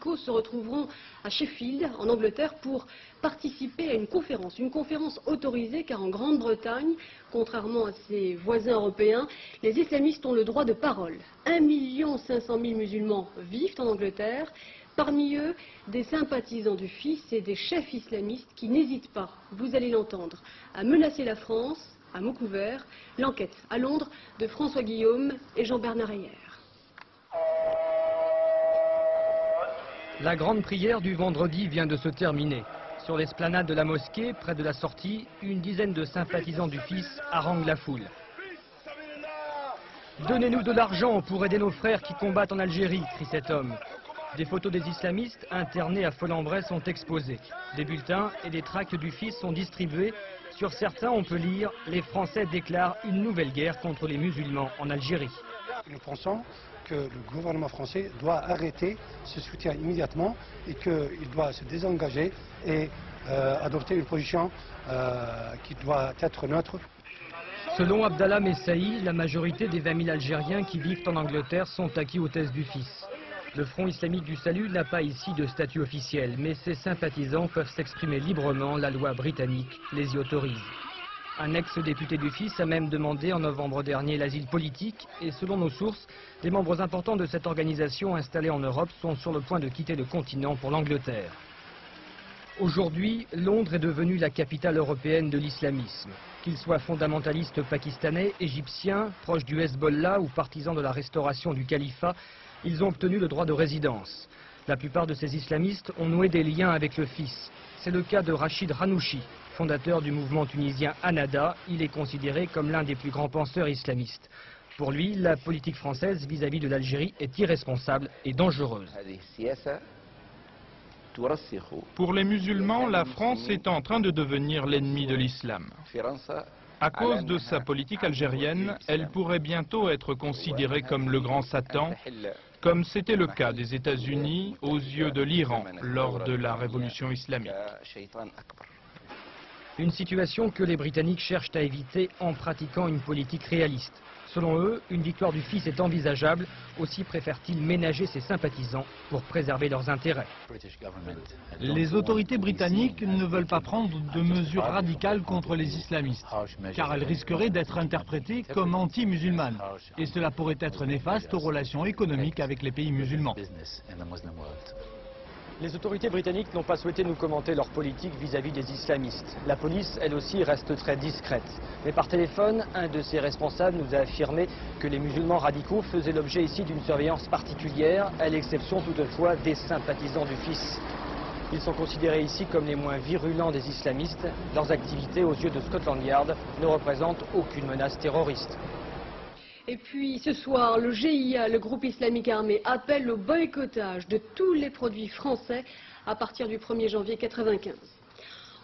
radicaux se retrouveront à Sheffield, en Angleterre, pour participer à une conférence autorisée, car en Grande-Bretagne, contrairement à ses voisins européens, les islamistes ont le droit de parole. 1 500 000 musulmans vivent en Angleterre, parmi eux des sympathisants du fils et des chefs islamistes qui n'hésitent pas, vous allez l'entendre, à menacer la France, à mots couverts. L'enquête à Londres de François Guillaume et Jean-Bernard Heyer. La grande prière du vendredi vient de se terminer. Sur l'esplanade de la mosquée, près de la sortie, une dizaine de sympathisants du fils haranguent la foule. Donnez-nous de l'argent pour aider nos frères qui combattent en Algérie, crie cet homme. Des photos des islamistes internés à Folembray sont exposées. Des bulletins et des tracts du fils sont distribués. Sur certains, on peut lire « Les Français déclarent une nouvelle guerre contre les musulmans en Algérie ». Nous pensons que le gouvernement français doit arrêter ce soutien immédiatement et qu'il doit se désengager et adopter une position qui doit être neutre. Selon Abdallah Messaï, la majorité des 20 000 Algériens qui vivent en Angleterre sont acquis aux thèses du fils. Le Front islamique du salut n'a pas ici de statut officiel, mais ses sympathisants peuvent s'exprimer librement, la loi britannique les y autorise. Un ex-député du fils a même demandé en novembre dernier l'asile politique et selon nos sources, des membres importants de cette organisation installée en Europe sont sur le point de quitter le continent pour l'Angleterre. Aujourd'hui, Londres est devenue la capitale européenne de l'islamisme. Qu'ils soient fondamentalistes pakistanais, égyptiens, proches du Hezbollah ou partisans de la restauration du califat, ils ont obtenu le droit de résidence. La plupart de ces islamistes ont noué des liens avec le fils. C'est le cas de Rachid Ranouchi, fondateur du mouvement tunisien Ennahda. Il est considéré comme l'un des plus grands penseurs islamistes. Pour lui, la politique française vis-à-vis de l'Algérie est irresponsable et dangereuse. Pour les musulmans, la France est en train de devenir l'ennemi de l'islam. À cause de sa politique algérienne, elle pourrait bientôt être considérée comme le grand Satan, comme c'était le cas des États-Unis aux yeux de l'Iran lors de la révolution islamique. Une situation que les Britanniques cherchent à éviter en pratiquant une politique réaliste. Selon eux, une victoire du fils est envisageable, aussi préfèrent-ils ménager ses sympathisants pour préserver leurs intérêts. Les autorités britanniques ne veulent pas prendre de mesures radicales contre les islamistes, car elles risqueraient d'être interprétées comme anti-musulmanes, et cela pourrait être néfaste aux relations économiques avec les pays musulmans. Les autorités britanniques n'ont pas souhaité nous commenter leur politique vis-à-vis des islamistes. La police, elle aussi, reste très discrète. Mais par téléphone, un de ses responsables nous a affirmé que les musulmans radicaux faisaient l'objet ici d'une surveillance particulière, à l'exception toutefois des sympathisants du fils. Ils sont considérés ici comme les moins virulents des islamistes. Leurs activités, aux yeux de Scotland Yard, ne représentent aucune menace terroriste. Et puis ce soir, le GIA, le groupe islamique armé, appelle au boycottage de tous les produits français à partir du 1er janvier 1995.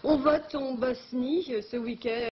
On vote en Bosnie ce week-end.